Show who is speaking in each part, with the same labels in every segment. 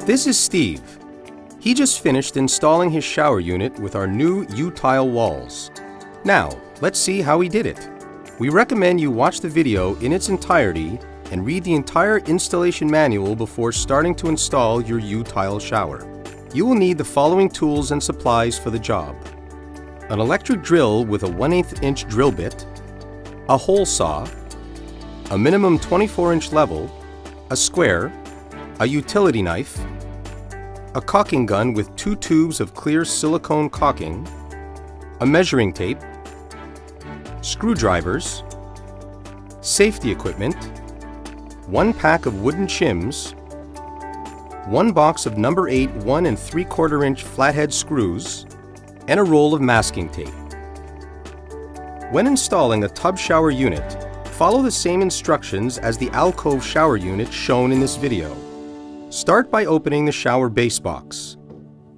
Speaker 1: This is Steve. He just finished installing his shower unit with our new Utile walls. Now, let's see how he did it. We recommend you watch the video in its entirety and read the entire installation manual before starting to install your Utile shower. You will need the following tools and supplies for the job: an electric drill with a 1/8 inch drill bit, a hole saw, a minimum 24-inch level, a square, a utility knife, a caulking gun with 2 tubes of clear silicone caulking, a measuring tape, screwdrivers, safety equipment, 1 pack of wooden shims, 1 box of number 8 1 3/4 inch flathead screws, and a roll of masking tape. When installing a tub shower unit, follow the same instructions as the alcove shower unit shown in this video. Start by opening the shower base box.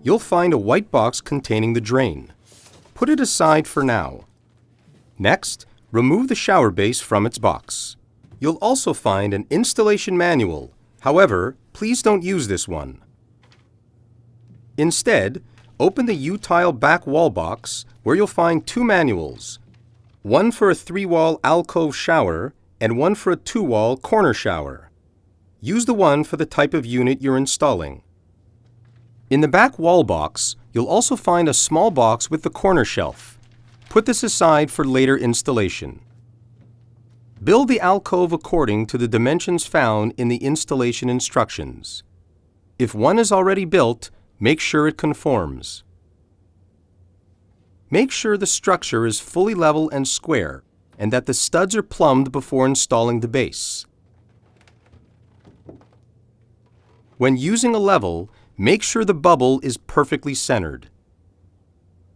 Speaker 1: You'll find a white box containing the drain. Put it aside for now. Next, remove the shower base from its box. You'll also find an installation manual. However, please don't use this one. Instead, open the Utile back wall box where you'll find 2 manuals, one for a 3-wall alcove shower and one for a 2-wall corner shower. Use the one for the type of unit you're installing. In the back wall box, you'll also find a small box with the corner shelf. Put this aside for later installation. Build the alcove according to the dimensions found in the installation instructions. If one is already built, make sure it conforms. Make sure the structure is fully level and square, and that the studs are plumbed before installing the base. When using a level, make sure the bubble is perfectly centered.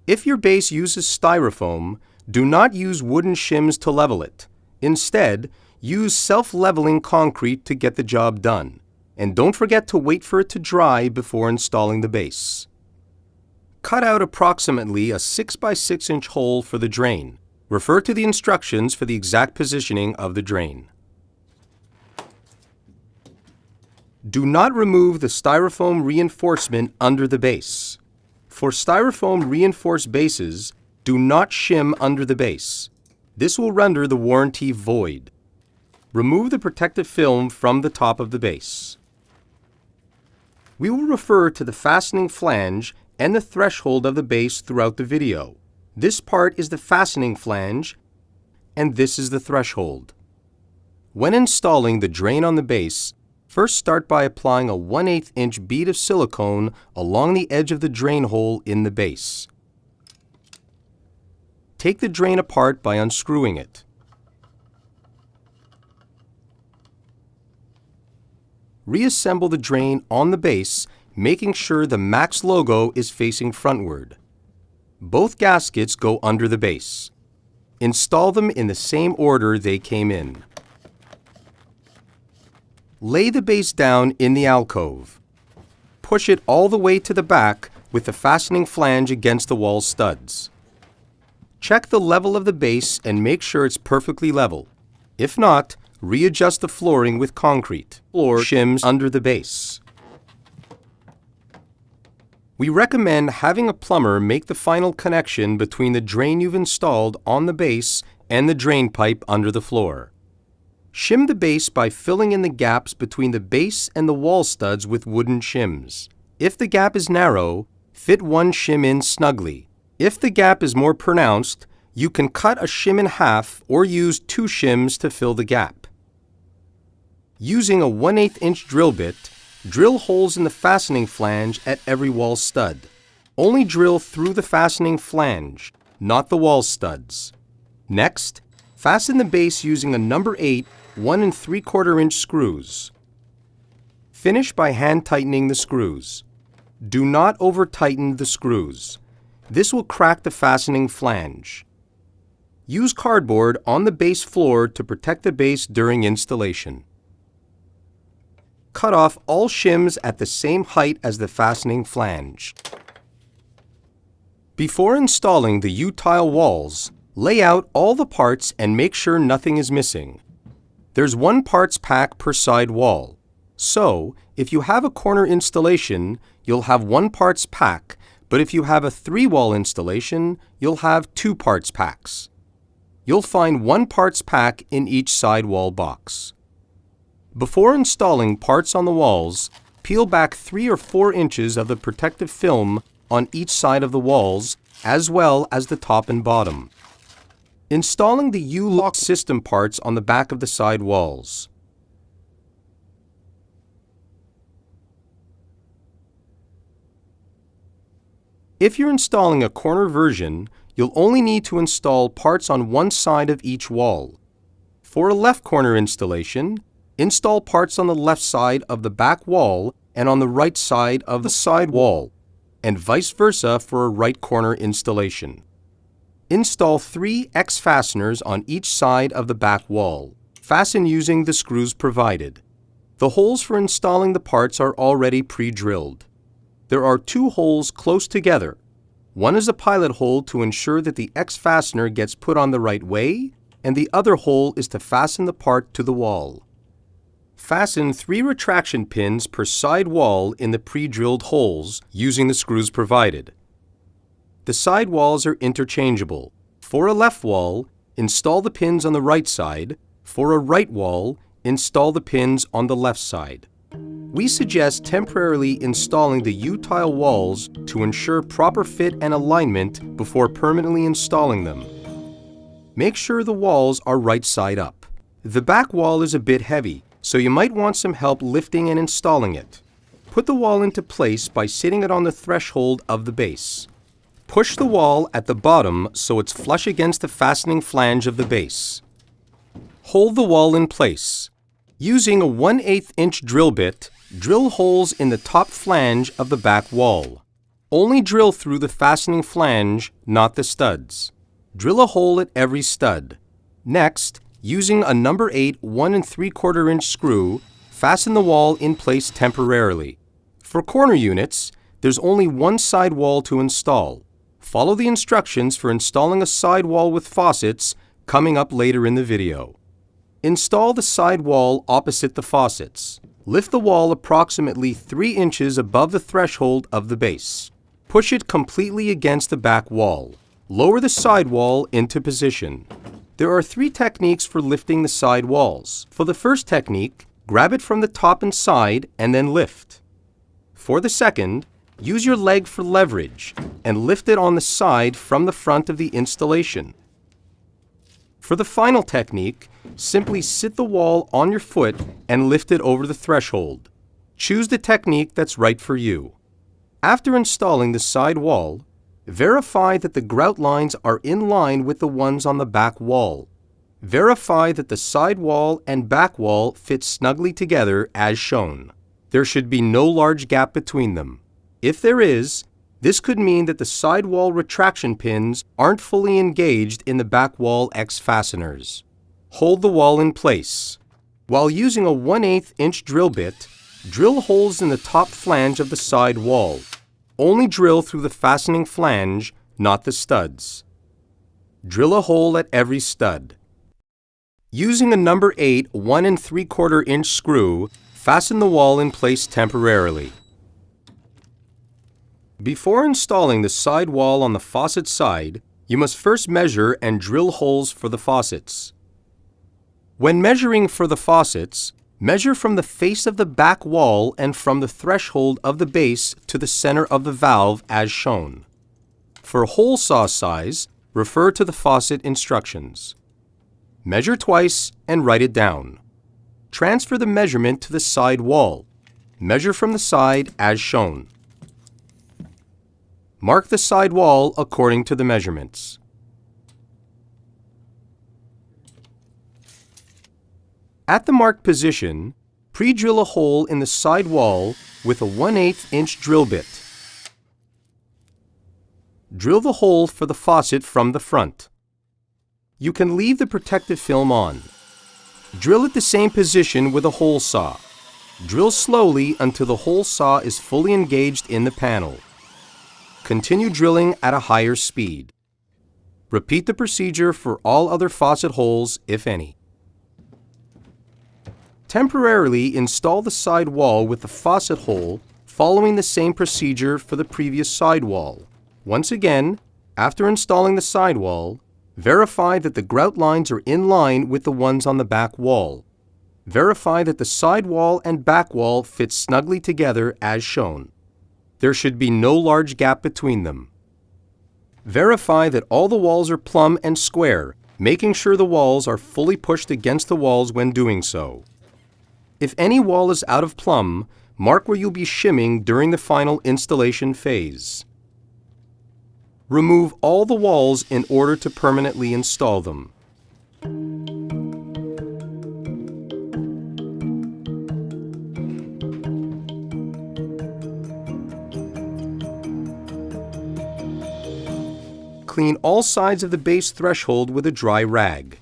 Speaker 1: If your base uses styrofoam, do not use wooden shims to level it. Instead, use self-leveling concrete to get the job done. And don't forget to wait for it to dry before installing the base. Cut out approximately a 6 by 6 inch hole for the drain. Refer to the instructions for the exact positioning of the drain. Do not remove the styrofoam reinforcement under the base. For styrofoam reinforced bases, do not shim under the base. This will render the warranty void. Remove the protective film from the top of the base. We will refer to the fastening flange and the threshold of the base throughout the video. This part is the fastening flange, and this is the threshold. When installing the drain on the base, first start by applying a 1/8 inch bead of silicone along the edge of the drain hole in the base. Take the drain apart by unscrewing it. Reassemble the drain on the base, making sure the MAAX logo is facing frontward. Both gaskets go under the base. Install them in the same order they came in. Lay the base down in the alcove. Push it all the way to the back with the fastening flange against the wall studs. Check the level of the base and make sure it's perfectly level. If not, readjust the flooring with concrete or shims under the base. We recommend having a plumber make the final connection between the drain you've installed on the base and the drain pipe under the floor. Shim the base by filling in the gaps between the base and the wall studs with wooden shims. If the gap is narrow, fit 1 shim in snugly. If the gap is more pronounced, you can cut a shim in half or use 2 shims to fill the gap. Using a 1/8 inch drill bit, drill holes in the fastening flange at every wall stud. Only drill through the fastening flange, not the wall studs. Next, fasten the base using a number 8 1 3/4 inch screws. Finish by hand tightening the screws. Do not over-tighten the screws. This will crack the fastening flange. Use cardboard on the base floor to protect the base during installation. Cut off all shims at the same height as the fastening flange. Before installing the Utile walls, lay out all the parts and make sure nothing is missing. There's 1 parts pack per side wall, so If you have a corner installation, you'll have 1 parts pack, but if you have a 3-wall installation, you'll have 2 parts packs. You'll find 1 parts pack in each side wall box. Before installing parts on the walls, peel back 3 or 4 inches of the protective film on each side of the walls, as well as the top and bottom. Installing the U-lock system parts on the back of the side walls. If you're installing a corner version, you'll only need to install parts on one side of each wall. For a left corner installation, install parts on the left side of the back wall and on the right side of the side wall, and vice versa for a right corner installation. Install 3 X fasteners on each side of the back wall. Fasten using the screws provided. The holes for installing the parts are already pre-drilled. There are 2 holes close together. One is a pilot hole to ensure that the X fastener gets put on the right way, and the other hole is to fasten the part to the wall. Fasten 3 retraction pins per side wall in the pre-drilled holes using the screws provided. The side walls are interchangeable. For a left wall, install the pins on the right side. For a right wall, install the pins on the left side. We suggest temporarily installing the Utile walls to ensure proper fit and alignment before permanently installing them. Make sure the walls are right side up. The back wall is a bit heavy, so you might want some help lifting and installing it. Put the wall into place by sitting it on the threshold of the base. Push the wall at the bottom so it's flush against the fastening flange of the base. Hold the wall in place. Using a 1/8 inch drill bit, drill holes in the top flange of the back wall. Only drill through the fastening flange, not the studs. Drill a hole at every stud. Next, using a number 8 1 3/4 inch screw, fasten the wall in place temporarily. For corner units, there's only one side wall to install. Follow the instructions for installing a side wall with faucets coming up later in the video. Install the side wall opposite the faucets. Lift the wall approximately 3 inches above the threshold of the base. Push it completely against the back wall. Lower the side wall into position. There are 3 techniques for lifting the side walls. For the first technique, grab it from the top and side and then lift. For the second, use your leg for leverage and lift it on the side from the front of the installation. For the final technique, simply sit the wall on your foot and lift it over the threshold. Choose the technique that's right for you. After installing the side wall, verify that the grout lines are in line with the ones on the back wall. Verify that the side wall and back wall fit snugly together as shown. There should be no large gap between them. If there is, this could mean that the side wall retraction pins aren't fully engaged in the back wall X fasteners. Hold the wall in place. While using a 1/8 inch drill bit, drill holes in the top flange of the side wall. Only drill through the fastening flange, not the studs. Drill a hole at every stud. Using a number 8 1 3/4 inch screw, fasten the wall in place temporarily. Before installing the side wall on the faucet side, you must first measure and drill holes for the faucets. When measuring for the faucets, measure from the face of the back wall and from the threshold of the base to the center of the valve as shown. For hole saw size, refer to the faucet instructions. Measure twice and write it down. Transfer the measurement to the side wall. Measure from the side as shown. Mark the side wall according to the measurements. At the marked position, pre-drill a hole in the side wall with a 1/8 inch drill bit. Drill the hole for the faucet from the front. You can leave the protective film on. Drill at the same position with a hole saw. Drill slowly until the hole saw is fully engaged in the panel. Continue drilling at a higher speed. Repeat the procedure for all other faucet holes, if any. Temporarily install the side wall with the faucet hole, following the same procedure for the previous side wall. Once again, after installing the side wall, verify that the grout lines are in line with the ones on the back wall. Verify that the side wall and back wall fit snugly together as shown. There should be no large gap between them. Verify that all the walls are plumb and square, making sure the walls are fully pushed against the walls when doing so. If any wall is out of plumb, mark where you'll be shimming during the final installation phase. Remove all the walls in order to permanently install them. Clean all sides of the base threshold with a dry rag.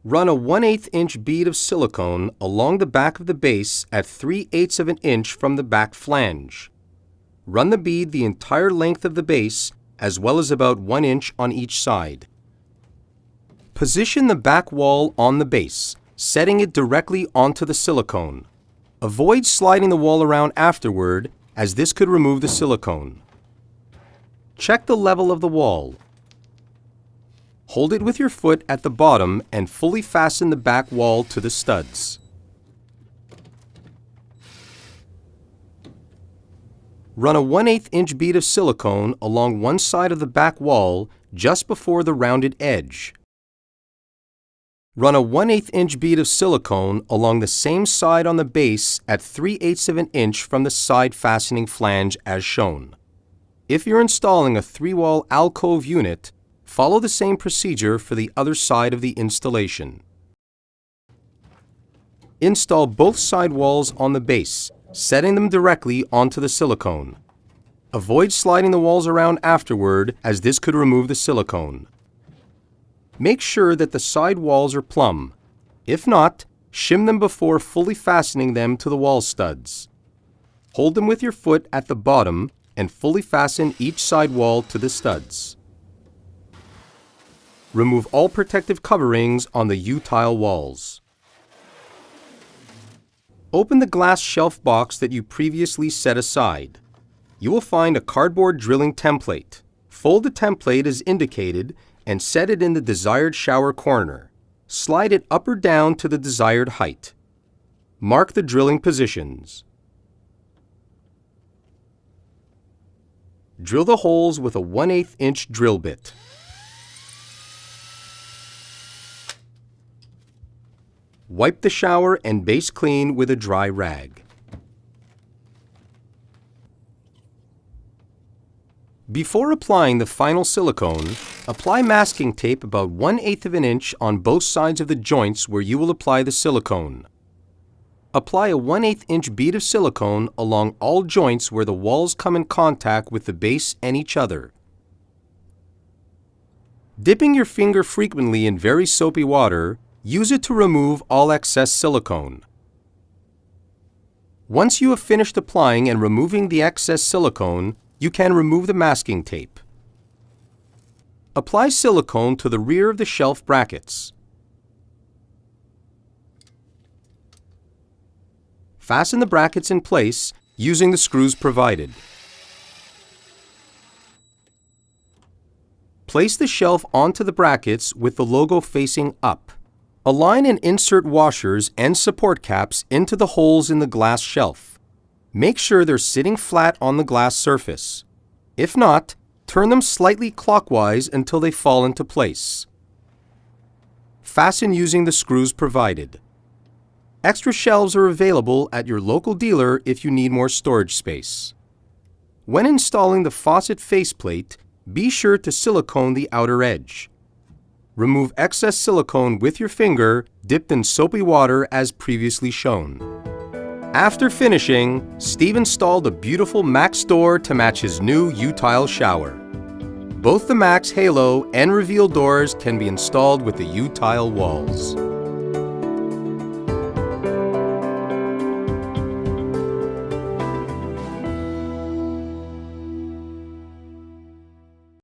Speaker 1: Run a 1/8 inch bead of silicone along the back of the base at 3/8 of an inch from the back flange. Run the bead the entire length of the base, as well as about 1 inch on each side. Position the back wall on the base, setting it directly onto the silicone. Avoid sliding the wall around afterward, as this could remove the silicone. Check the level of the wall. Hold it with your foot at the bottom and fully fasten the back wall to the studs. Run a 1/8 inch bead of silicone along one side of the back wall just before the rounded edge. Run a 1/8 inch bead of silicone along the same side on the base at 3/8 of an inch from the side fastening flange as shown. If you're installing a 3-wall alcove unit, follow the same procedure for the other side of the installation. Install both side walls on the base, setting them directly onto the silicone. Avoid sliding the walls around afterward, as this could remove the silicone. Make sure that the side walls are plumb. If not, shim them before fully fastening them to the wall studs. Hold them with your foot at the bottom and fully fasten each side wall to the studs. Remove all protective coverings on the Utile walls. Open the glass shelf box that you previously set aside. You will find a cardboard drilling template. Fold the template as indicated and set it in the desired shower corner. Slide it up or down to the desired height. Mark the drilling positions. Drill the holes with a 1/8 inch drill bit. Wipe the shower and base clean with a dry rag. Before applying the final silicone, apply masking tape about 1/8 of an inch on both sides of the joints where you will apply the silicone. Apply a 1/8 inch bead of silicone along all joints where the walls come in contact with the base and each other. Dipping your finger frequently in very soapy water, use it to remove all excess silicone. Once you have finished applying and removing the excess silicone, you can remove the masking tape. Apply silicone to the rear of the shelf brackets. Fasten the brackets in place using the screws provided. Place the shelf onto the brackets with the logo facing up. Align and insert washers and support caps into the holes in the glass shelf. Make sure they're sitting flat on the glass surface. If not, turn them slightly clockwise until they fall into place. Fasten using the screws provided. Extra shelves are available at your local dealer if you need more storage space. When installing the faucet faceplate, be sure to silicone the outer edge. Remove excess silicone with your finger dipped in soapy water as previously shown. After finishing, Steve installed a beautiful MAAX door to match his new Utile shower. Both the MAAX Halo and Reveal doors can be installed with the Utile walls.